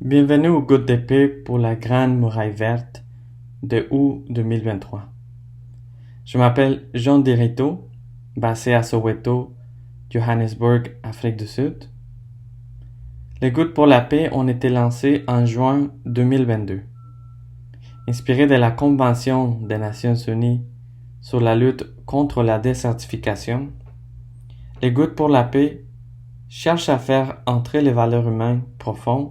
Bienvenue au Gouttes d'épée pour la Grande Muraille Verte de août 2023. Je m'appelle Jean Derrito, basé à Soweto, Johannesburg, Afrique du Sud. Les Gouttes pour la paix ont été lancées en juin 2022. Inspiré de la Convention des Nations Unies sur la lutte contre la désertification, les Gouttes pour la paix cherchent à faire entrer les valeurs humaines profondes,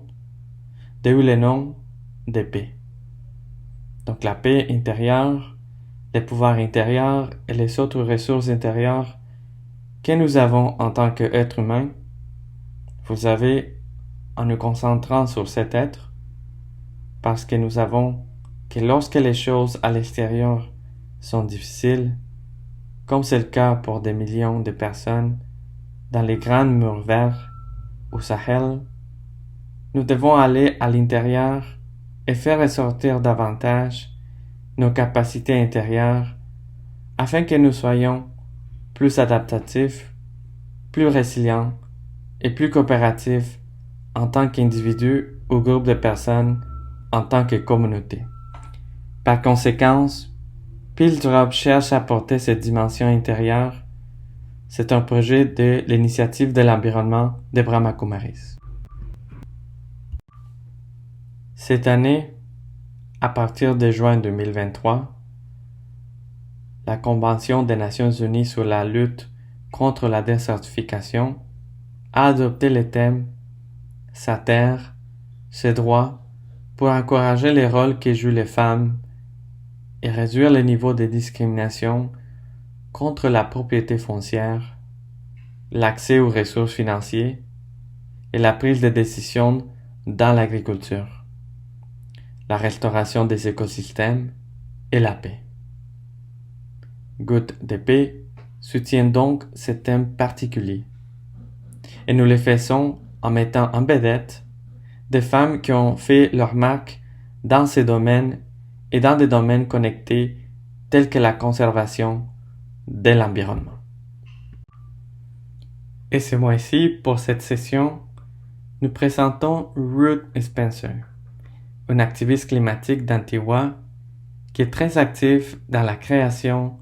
d'où le nom de paix. Donc la paix intérieure, les pouvoirs intérieurs et les autres ressources intérieures que nous avons en tant qu'être humain. Vous savez, en nous concentrant sur cet être, parce que nous savons que lorsque les choses à l'extérieur sont difficiles, comme c'est le cas pour des millions de personnes dans les grands murs verts au Sahel, nous devons aller à l'intérieur et faire ressortir davantage nos capacités intérieures afin que nous soyons plus adaptatifs, plus résilients et plus coopératifs en tant qu'individus ou groupe de personnes, en tant que communauté. Par conséquent, Pilldrop cherche à apporter cette dimension intérieure. C'est un projet de l'initiative de l'environnement de Brahma Kumaris. Cette année, à partir de juin 2023, la Convention des Nations Unies sur la lutte contre la désertification a adopté le thème « Sa terre, ses droits » pour encourager les rôles que jouent les femmes et réduire le niveau de discrimination contre la propriété foncière, l'accès aux ressources financières et la prise de décision dans l'agriculture, la restauration des écosystèmes et la paix. Gouttes de paix soutient donc ce thème particulier. Et nous le faisons en mettant en vedette des femmes qui ont fait leur marque dans ces domaines et dans des domaines connectés tels que la conservation de l'environnement. Et ce mois-ci, pour cette session, nous présentons Ruth Spencer, une activiste climatique d'Antigua qui est très active dans la création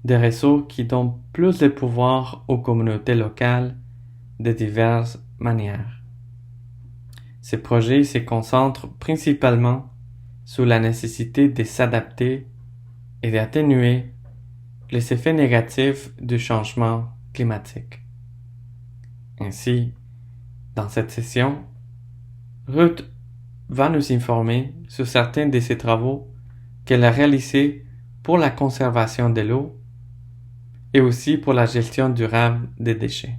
de réseaux qui donnent plus de pouvoir aux communautés locales de diverses manières. Ces projets se concentrent principalement sur la nécessité de s'adapter et d'atténuer les effets négatifs du changement climatique. Ainsi, dans cette session, Ruth va nous informer sur certains de ses travaux qu'elle a réalisés pour la conservation de l'eau et aussi pour la gestion durable des déchets.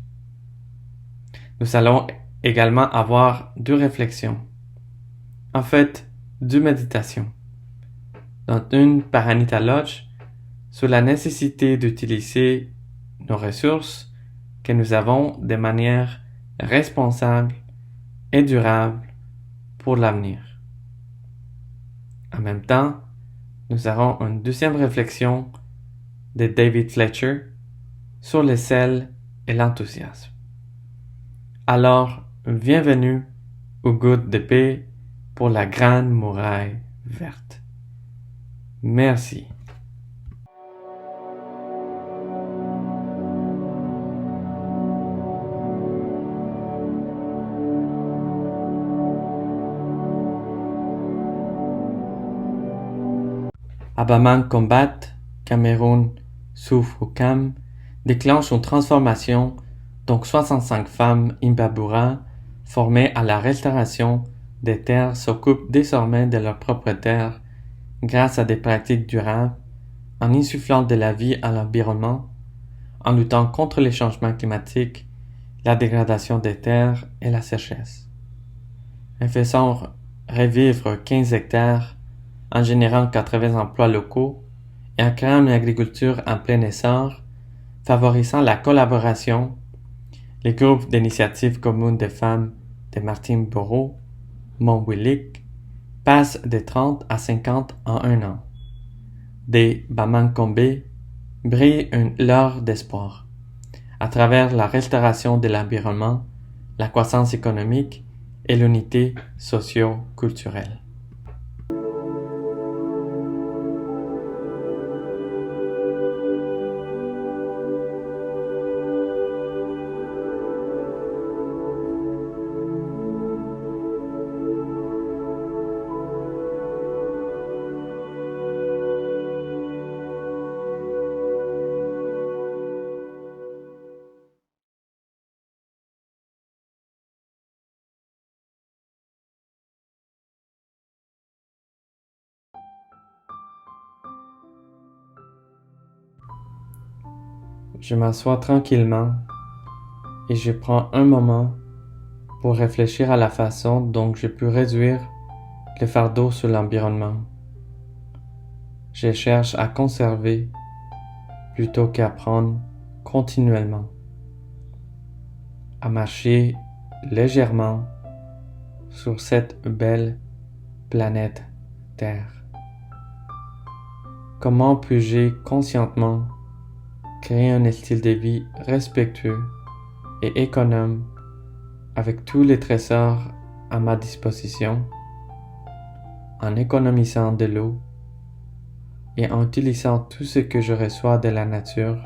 Nous allons également avoir deux réflexions, en fait, deux méditations, dont une par Anita Lodge sur la nécessité d'utiliser nos ressources que nous avons de manière responsable et durable pour l'avenir. En même temps, nous aurons une deuxième réflexion de David Fletcher sur le sel et l'enthousiasme. Alors, bienvenue aux Gouttes de paix pour la Grande Muraille Verte. Merci. Abaman Combat, Cameroun, Souf-Oukam, déclenche une transformation, donc 65 femmes Imbabura, formées à la restauration des terres, s'occupent désormais de leurs propres terres grâce à des pratiques durables, en insufflant de la vie à l'environnement, en luttant contre les changements climatiques, la dégradation des terres et la sécheresse. En faisant revivre 15 hectares, en générant 80 emplois locaux et en créant une agriculture en plein essor, favorisant la collaboration, les groupes d'initiatives communes de femmes de Martin Borough, Montwillick, passent de 30 à 50 en un an. Des Bamankombe brillent une lueur d'espoir, à travers la restauration de l'environnement, la croissance économique et l'unité socio-culturelle. Je m'assois tranquillement et je prends un moment pour réfléchir à la façon dont je peux réduire le fardeau sur l'environnement. Je cherche à conserver plutôt qu'à prendre continuellement, à marcher légèrement sur cette belle planète Terre. Comment puis-je consciemment créer un style de vie respectueux et économe avec tous les trésors à ma disposition, en économisant de l'eau et en utilisant tout ce que je reçois de la nature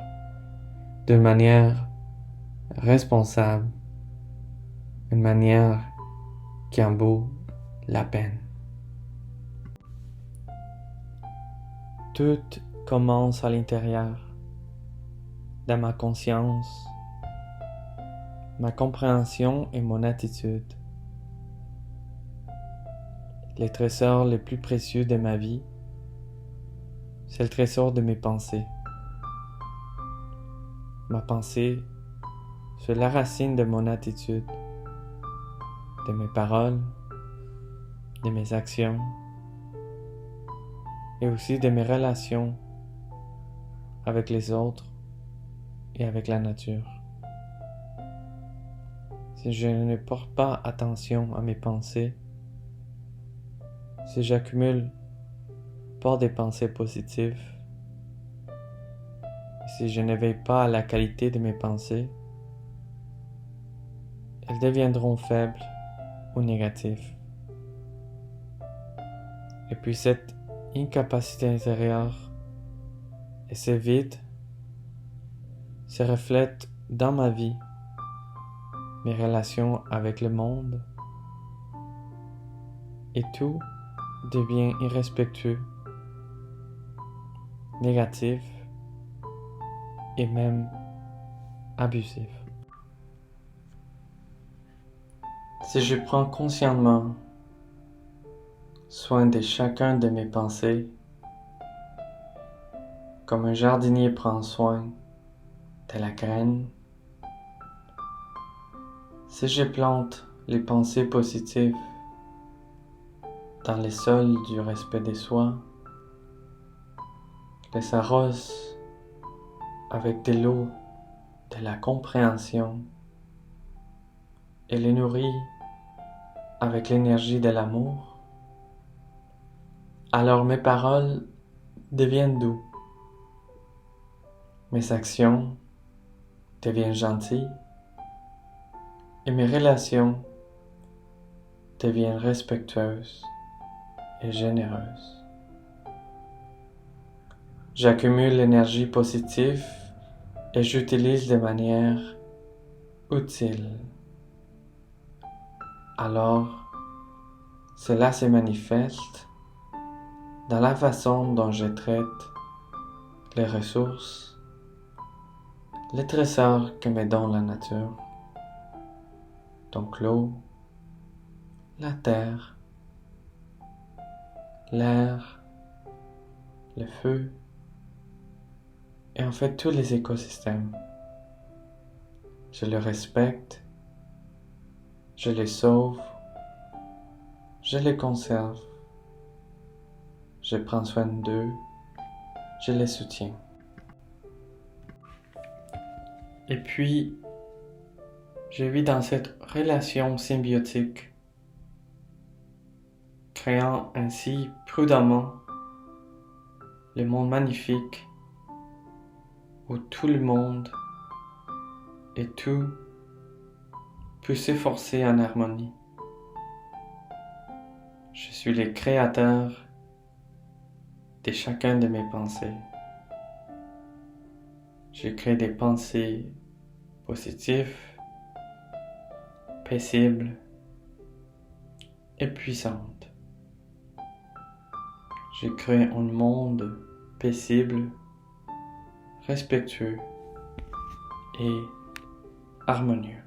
de manière responsable, une manière qui en vaut la peine. Tout commence à l'intérieur, dans ma conscience, ma compréhension et mon attitude. Les trésors les plus précieux de ma vie, c'est le trésor de mes pensées. Ma pensée, c'est la racine de mon attitude, de mes paroles, de mes actions et aussi de mes relations avec les autres et avec la nature. Si je ne porte pas attention à mes pensées, si j'accumule pas des pensées positives, si je ne veille pas à la qualité de mes pensées, elles deviendront faibles ou négatives. Et puis cette incapacité intérieure et ce vide se reflètent dans ma vie, mes relations avec le monde, et tout devient irrespectueux, négatif et même abusif. Si je prends consciemment soin de chacun de mes pensées, comme un jardinier prend soin de la graine, si je plante les pensées positives dans les sols du respect de soi, les arrose avec de l'eau de la compréhension et les nourrit avec l'énergie de l'amour, alors mes paroles deviennent douces, mes actions deviennent gentilles et mes relations deviennent respectueuses et généreuses. J'accumule l'énergie positive et j'utilise de manière utile. Alors, cela se manifeste dans la façon dont je traite les ressources, les trésors que me donne la nature, donc l'eau, la terre, l'air, le feu, et en fait tous les écosystèmes. Je les respecte, je les sauve, je les conserve, je prends soin d'eux, je les soutiens. Et puis, je vis dans cette relation symbiotique, créant ainsi prudemment le monde magnifique où tout le monde et tout peut s'efforcer en harmonie. Je suis le créateur de chacun de mes pensées. Je crée des pensées positives, paisibles et puissantes. Je crée un monde paisible, respectueux et harmonieux.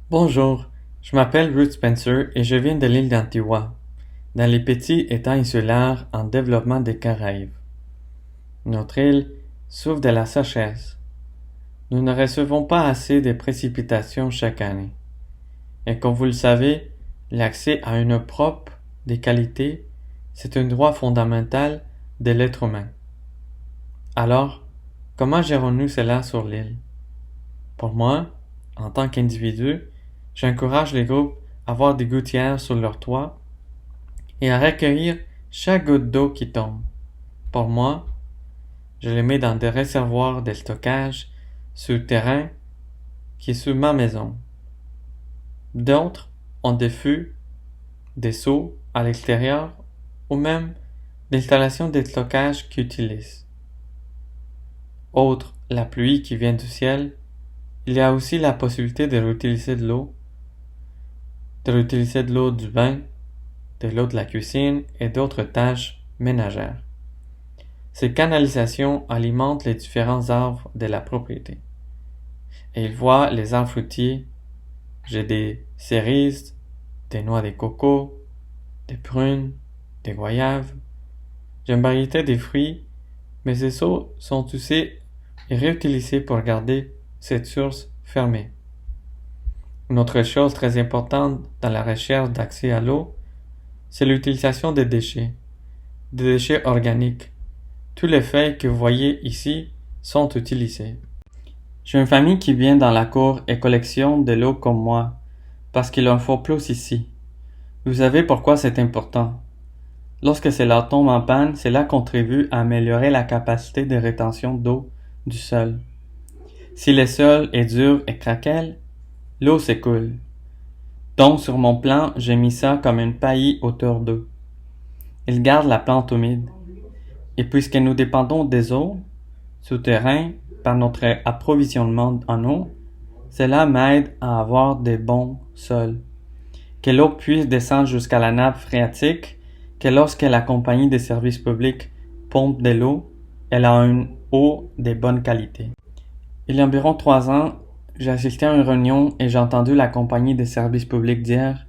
Bonjour, je m'appelle Ruth Spencer et je viens de l'île d'Antigua, dans les petits États insulaires en développement des Caraïbes. Notre île souffre de la sécheresse. Nous ne recevons pas assez de précipitations chaque année. Et comme vous le savez, l'accès à une eau propre, de qualité, c'est un droit fondamental de l'être humain. Alors, comment gérons-nous cela sur l'île? Pour moi, en tant qu'individu, j'encourage les groupes à avoir des gouttières sur leur toit et à recueillir chaque goutte d'eau qui tombe. Pour moi, je les mets dans des réservoirs de stockage souterrains qui est sous ma maison. D'autres ont des fûts, des seaux à l'extérieur ou même l'installation de stockage qu'ils utilisent. Autre, la pluie qui vient du ciel, il y a aussi la possibilité de réutiliser de l'eau du bain, de l'eau de la cuisine et d'autres tâches ménagères. Ces canalisations alimentent les différents arbres de la propriété. Et ils voient les arbres fruitiers. J'ai des cerises, des noix de coco, des prunes, des goyaves. J'ai une variété de fruits, mais ces eaux sont usées et réutilisées pour garder cette source fermée. Une autre chose très importante dans la recherche d'accès à l'eau, c'est l'utilisation des déchets organiques. Tous les feuilles que vous voyez ici sont utilisées. J'ai une famille qui vient dans la cour et collectionne de l'eau comme moi, parce qu'il en faut plus ici. Vous savez pourquoi c'est important? Lorsque cela tombe en panne, cela contribue à améliorer la capacité de rétention d'eau du sol. Si le sol est dur et craquelle, l'eau s'écoule. Donc sur mon plan, j'ai mis ça comme une paillie autour d'eux. Il garde la plante humide. Et puisque nous dépendons des eaux souterraines par notre approvisionnement en eau, cela m'aide à avoir des bons sols. Que l'eau puisse descendre jusqu'à la nappe phréatique, que lorsque la compagnie des services publics pompe de l'eau, elle a une eau de bonne qualité. Il y a environ 3 ans, j'ai assisté à une réunion et j'ai entendu la compagnie des services publics dire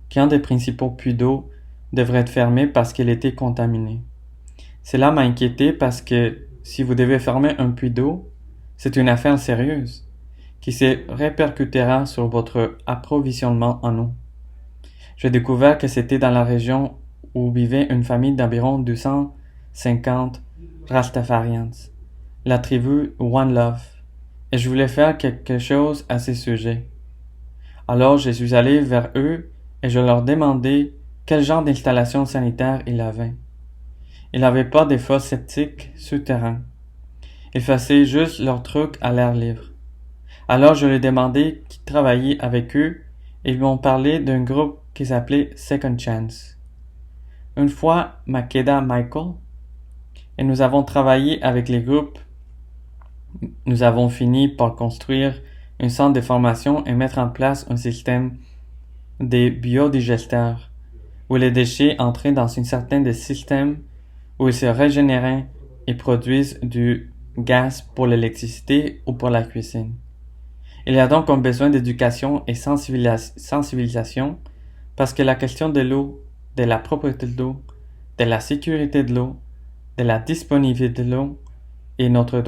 qu'un des principaux puits d'eau devrait être fermé parce qu'il était contaminé. Cela m'a inquiété parce que si vous devez fermer un puits d'eau, c'est une affaire sérieuse qui se répercutera sur votre approvisionnement en eau. J'ai découvert que c'était dans la région où vivait une famille d'environ 250 Rastafarians, la tribu One Love, et je voulais faire quelque chose à ce sujet. Alors je suis allé vers eux et je leur demandais quel genre d'installation sanitaire ils avaient. Ils n'avaient pas de fosses septiques souterrains. Ils faisaient juste leur truc à l'air libre. Alors je leur ai demandé qui travaillait avec eux et ils m'ont parlé d'un groupe qui s'appelait Second Chance. Une fois, Makeda Michael, et nous avons travaillé avec les groupes. Nous avons fini par construire un centre de formation et mettre en place un système de biodigesteurs où les déchets entraient dans un certain de systèmes où ils se régénéraient et produisent du gaz pour l'électricité ou pour la cuisine. Il y a donc un besoin d'éducation et sensibilisation parce que la question de l'eau, de la propriété de l'eau, de la sécurité de l'eau, de la disponibilité de l'eau est notre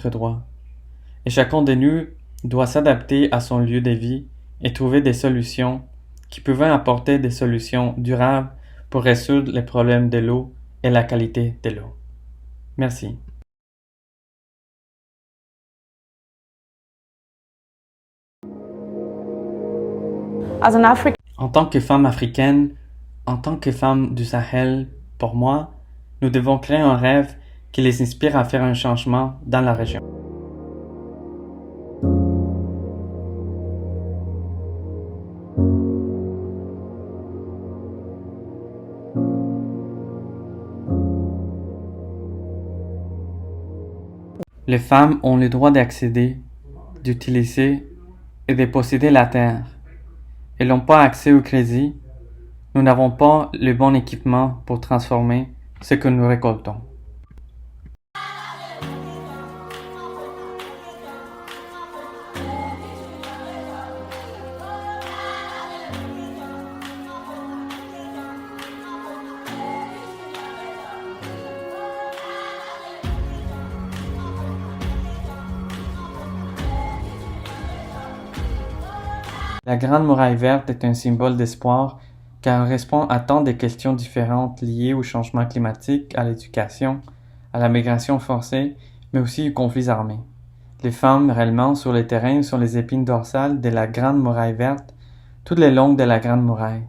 droit. Et chacun de nous doit s'adapter à son lieu de vie et trouver des solutions qui pouvaient apporter des solutions durables pour résoudre les problèmes de l'eau et la qualité de l'eau. Merci. En tant que femme africaine, en tant que femme du Sahel, pour moi, nous devons créer un rêve qui les inspire à faire un changement dans la région. Les femmes ont le droit d'accéder, d'utiliser et de posséder la terre. Elles n'ont pas accès au crédit. Nous n'avons pas le bon équipement pour transformer ce que nous récoltons. La Grande Muraille Verte est un symbole d'espoir car elle répond à tant de questions différentes liées au changement climatique, à l'éducation, à la migration forcée, mais aussi aux conflits armés. Les femmes réellement sur le terrain sont les épines dorsales de la Grande Muraille Verte, toutes les longues de la Grande Muraille.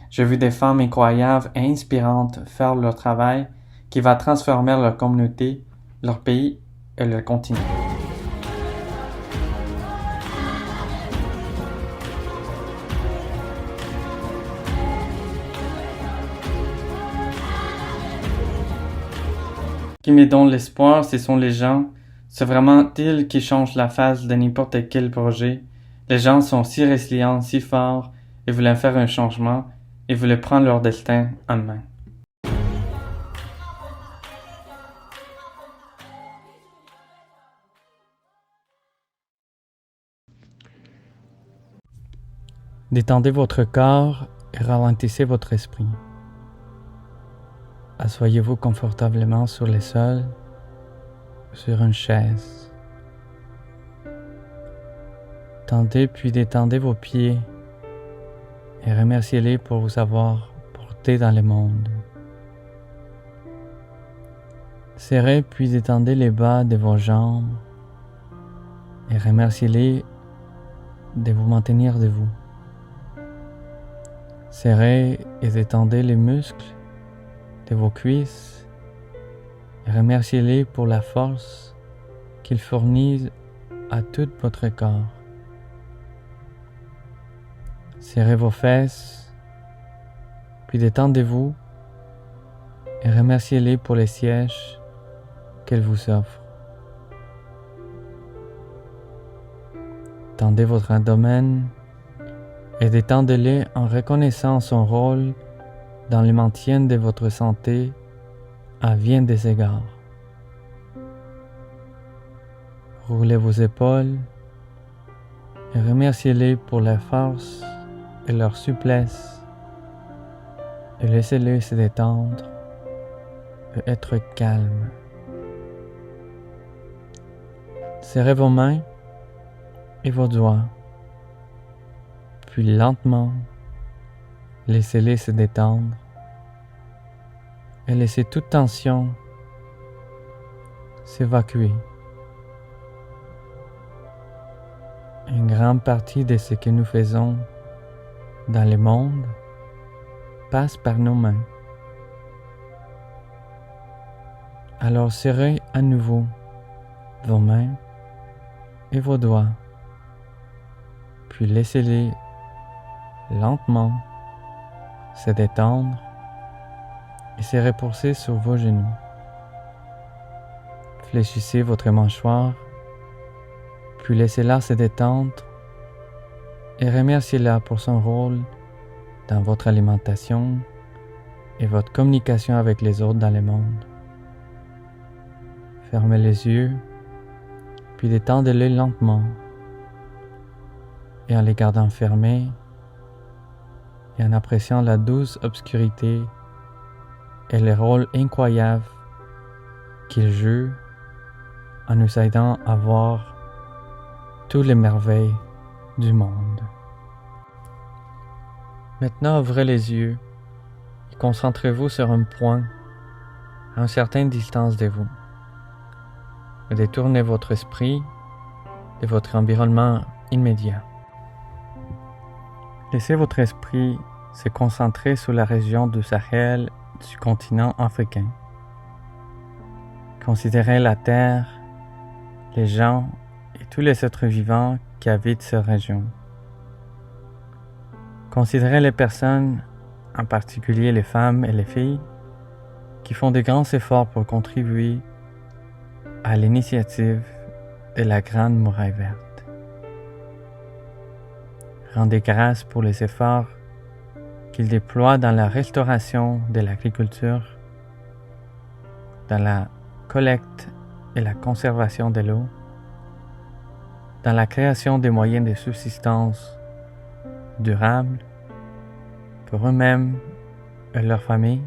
J'ai vu des femmes incroyables et inspirantes faire leur travail qui va transformer leur communauté, leur pays et leur continent. Qui me donne l'espoir, ce sont les gens. C'est vraiment ils qui changent la face de n'importe quel projet. Les gens sont si résilients, si forts, et veulent faire un changement, et veulent prendre leur destin en main. Détendez votre corps et ralentissez votre esprit. Asseyez-vous confortablement sur le sol, sur une chaise. Tendez puis détendez vos pieds et remerciez-les pour vous avoir porté dans le monde. Serrez puis détendez les bas de vos jambes et remerciez-les de vous maintenir debout. Serrez et détendez les muscles de vos cuisses et remerciez-les pour la force qu'ils fournissent à tout votre corps. Serrez vos fesses, puis détendez-vous et remerciez-les pour les sièges qu'elles vous offrent. Tendez votre abdomen et détendez-les en reconnaissant son rôle dans le maintien de votre santé à bien des égards. Roulez vos épaules et remerciez-les pour leur force et leur souplesse et laissez-les se détendre et être calmes. Serrez vos mains et vos doigts, puis lentement, laissez-les se détendre et laissez toute tension s'évacuer. Une grande partie de ce que nous faisons dans le monde passe par nos mains. Alors serrez à nouveau vos mains et vos doigts, puis laissez-les lentement se détendre et se reposer sur vos genoux. Fléchissez votre mâchoire, puis laissez-la se détendre et remerciez-la pour son rôle dans votre alimentation et votre communication avec les autres dans le monde. Fermez les yeux, puis détendez-les lentement et en les gardant fermés et en appréciant la douce obscurité et le rôle incroyable qu'il joue en nous aidant à voir toutes les merveilles du monde. Maintenant, ouvrez les yeux et concentrez-vous sur un point à une certaine distance de vous. Et détournez votre esprit de votre environnement immédiat. Laissez votre esprit se concentrer sur la région du Sahel du continent africain. Considérez la terre, les gens et tous les êtres vivants qui habitent cette région. Considérez les personnes, en particulier les femmes et les filles, qui font de grands efforts pour contribuer à l'initiative de la Grande Muraille Verte. Rendez grâce pour les efforts qu'ils déploient dans la restauration de l'agriculture, dans la collecte et la conservation de l'eau, dans la création des moyens de subsistance durables pour eux-mêmes et leurs familles,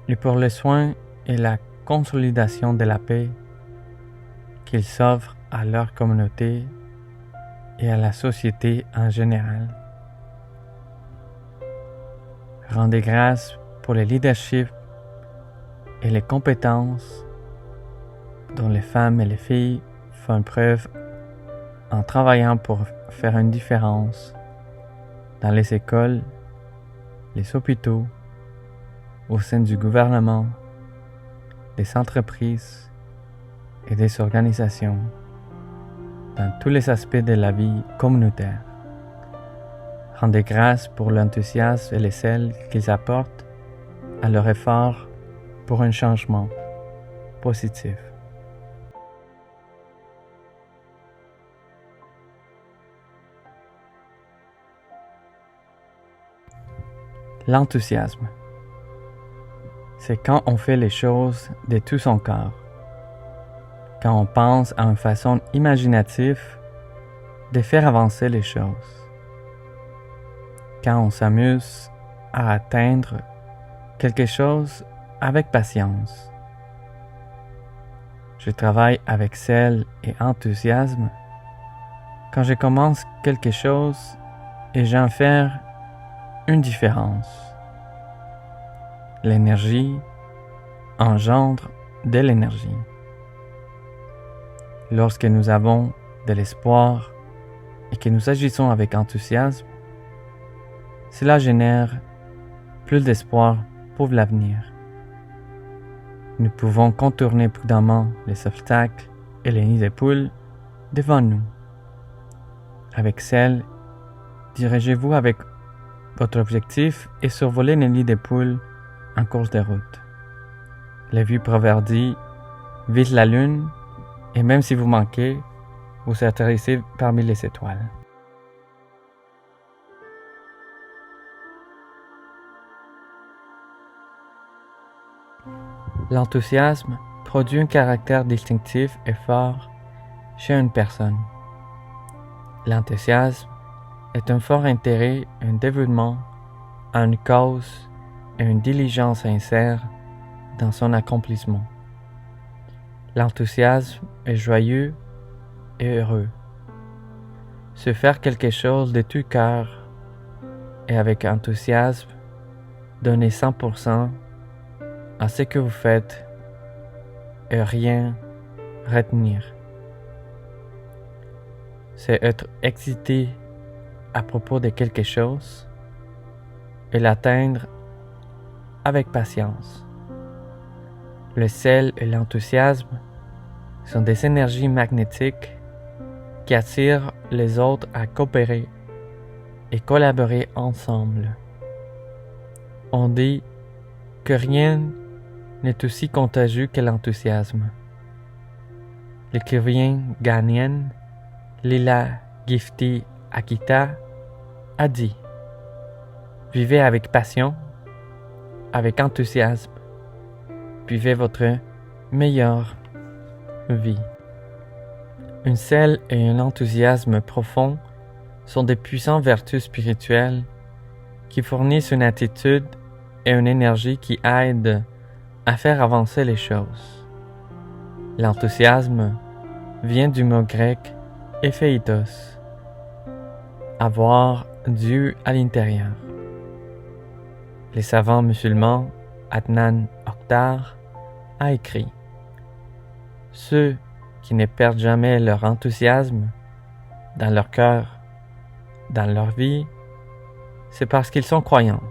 et pour les soins et la consolidation de la paix qu'ils offrent à leur communauté et à la société en général. Rendez grâce pour le leadership et les compétences dont les femmes et les filles font preuve en travaillant pour faire une différence dans les écoles, les hôpitaux, au sein du gouvernement, des entreprises et des organisations, dans tous les aspects de la vie communautaire. Rendez grâce pour l'enthousiasme et les ailes qu'ils apportent à leur effort pour un changement positif. L'enthousiasme, c'est quand on fait les choses de tout son cœur, quand on pense à une façon imaginative de faire avancer les choses, quand on s'amuse à atteindre quelque chose avec patience. Je travaille avec zèle et enthousiasme quand je commence quelque chose et j'en fais une différence. L'énergie engendre de l'énergie. Lorsque nous avons de l'espoir et que nous agissons avec enthousiasme, cela génère plus d'espoir pour l'avenir. Nous pouvons contourner prudemment les obstacles et les nids de poules devant nous. Avec zèle, dirigez-vous avec votre objectif et survolez les nids de poules en cours de route. Le vieux proverbe dit « Vise la lune, et même si vous manquez, vous atterrissez parmi les étoiles. » L'enthousiasme produit un caractère distinctif et fort chez une personne. L'enthousiasme est un fort intérêt, un dévouement à une cause et une diligence sincère dans son accomplissement. L'enthousiasme est joyeux et heureux. Se faire quelque chose de tout cœur et avec enthousiasme, donner 100% à ce que vous faites et rien retenir. C'est être excité à propos de quelque chose et l'atteindre avec patience. Le zèle et l'enthousiasme sont des énergies magnétiques qui attirent les autres à coopérer et collaborer ensemble. On dit que rien n'est aussi contagieux que l'enthousiasme. L'écrivain ghanéenne Lila Gifty Akita a dit « Vivez avec passion, avec enthousiasme, vivez votre meilleure vie. » Une zèle et un enthousiasme profond sont des puissantes vertus spirituelles qui fournissent une attitude et une énergie qui aident à faire avancer les choses. L'enthousiasme vient du mot grec « ephéitos », avoir Dieu à l'intérieur. Les savants musulmans Adnan Oktar a écrit: ceux qui ne perdent jamais leur enthousiasme dans leur cœur, dans leur vie, c'est parce qu'ils sont croyants.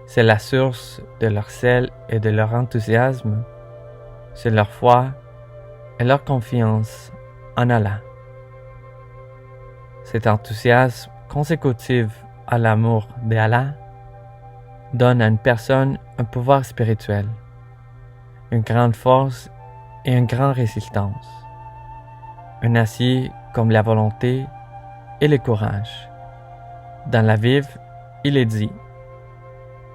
C'est la source de leur sel et de leur enthousiasme, c'est leur foi et leur confiance en Allah. Cet enthousiasme consécutif à l'amour d'Allah donne à une personne un pouvoir spirituel, une grande force et une grande résistance, un acier comme la volonté et le courage. Dans la Bible, il est dit: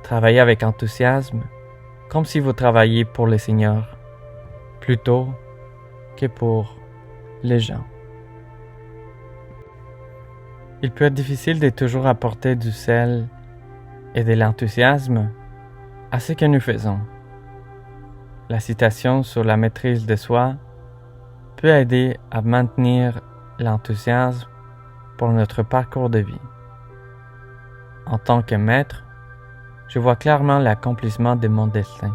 travaillez avec enthousiasme comme si vous travailliez pour le Seigneur, plutôt que pour les gens. Il peut être difficile de toujours apporter du sel et de l'enthousiasme à ce que nous faisons. La citation sur la maîtrise de soi peut aider à maintenir l'enthousiasme pour notre parcours de vie. En tant que maître, je vois clairement l'accomplissement de mon destin.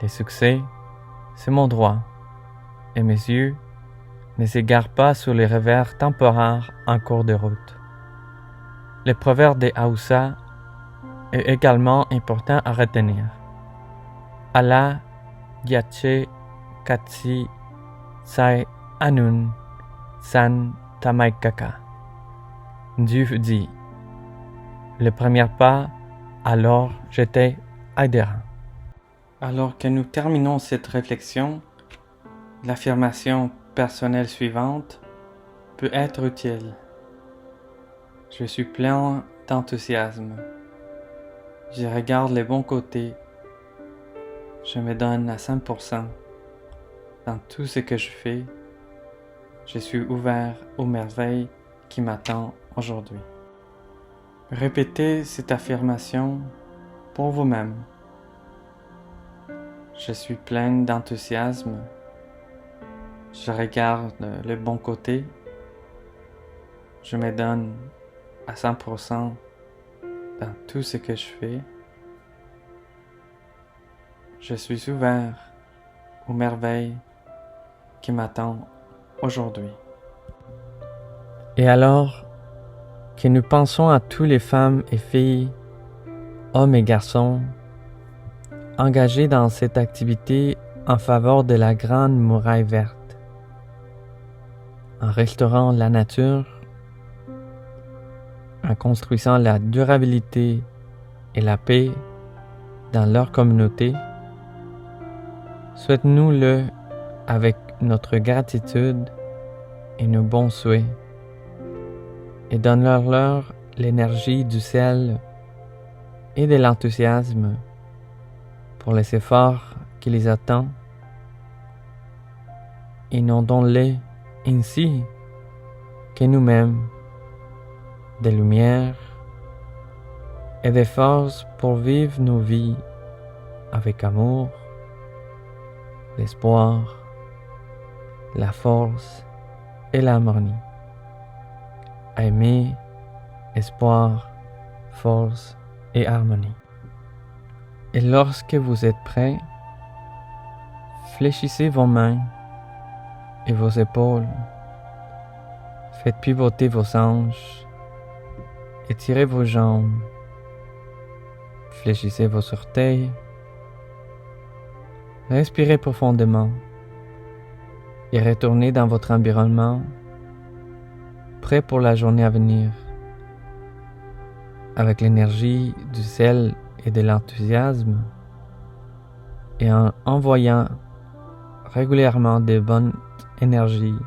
Les succès, c'est mon droit, et mes yeux ne s'égarent pas sur les revers temporaires en cours de route. Le proverbe de Haoussa est également important à retenir. Allah Yache Katsi Sai Anun San Tamaikaka. Dieu dit: le premier pas, alors j'étais adhérent. Alors que nous terminons cette réflexion, l'affirmation personnelle suivante peut être utile. Je suis plein d'enthousiasme. Je regarde les bons côtés. Je me donne à 100% dans tout ce que je fais. Je suis ouvert aux merveilles qui m'attendent aujourd'hui. Répétez cette affirmation pour vous-même. Je suis plein d'enthousiasme. Je regarde le bon côté. Je me donne à 100% dans tout ce que je fais. Je suis ouvert aux merveilles qui m'attendent aujourd'hui. Et alors que nous pensons à toutes les femmes et filles, hommes et garçons, engagés dans cette activité en faveur de la Grande Muraille Verte, en restaurant la nature, en construisant la durabilité et la paix dans leur communauté, souhaitons-nous-le avec notre gratitude et nos bons souhaits, et donnons-leur l'énergie du sel et de l'enthousiasme pour les efforts qui les attendent. Inondons-les ainsi que nous-mêmes de lumière et de force pour vivre nos vies avec amour, l'espoir, la force et l'harmonie. Aimer, espoir, force et harmonie. Et lorsque vous êtes prêts, fléchissez vos mains et vos épaules. Faites pivoter vos hanches. Étirez vos jambes. Fléchissez vos orteils. Respirez profondément et retournez dans votre environnement, prêt pour la journée à venir. Avec l'énergie du sel et de l'enthousiasme, et en envoyant régulièrement de bonnes énergies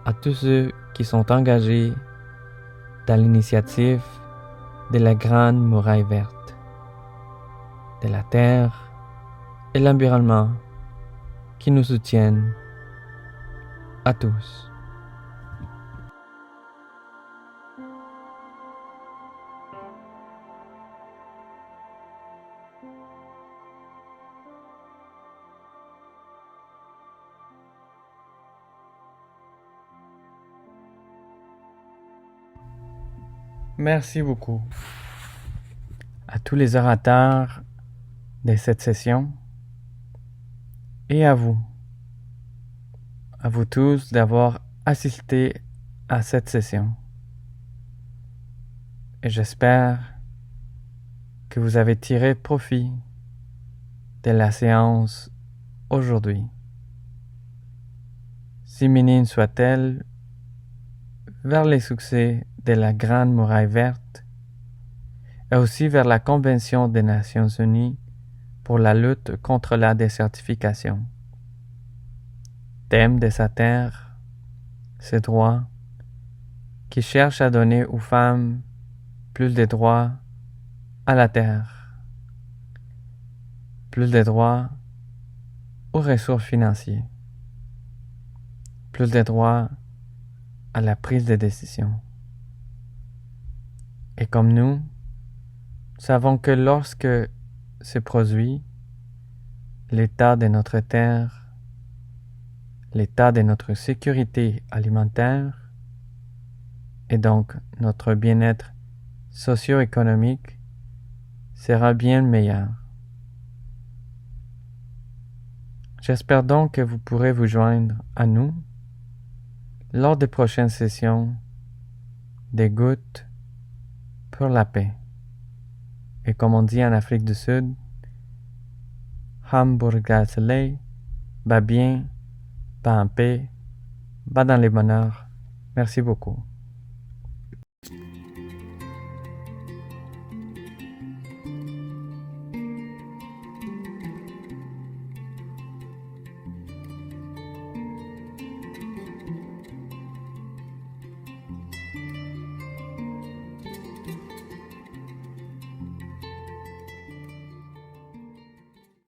à tous ceux qui sont engagés dans l'initiative de la Grande Muraille Verte, de la Terre et l'environnement qui nous soutiennent à tous. merci beaucoup à tous les orateurs de cette session et à vous tous d'avoir assisté à cette session. Et j'espère que vous avez tiré profit de la séance aujourd'hui. Si minime soit-elle, vers les succès de la Grande Muraille Verte et aussi vers la Convention des Nations Unies pour la lutte contre la désertification. Thème de sa terre, ces droits qui cherchent à donner aux femmes plus de droits à la terre, plus de droits aux ressources financières, plus de droits à la prise de décision. Et comme nous savons que lorsque se produit l'état de notre terre, l'état de notre sécurité alimentaire et donc notre bien-être socio-économique sera bien meilleur. J'espère donc que vous pourrez vous joindre à nous lors des prochaines sessions des gouttes pour la paix. Et comme on dit en Afrique du Sud, Hamburgasley, va bien, va en paix, va dans les bonheurs. Merci beaucoup.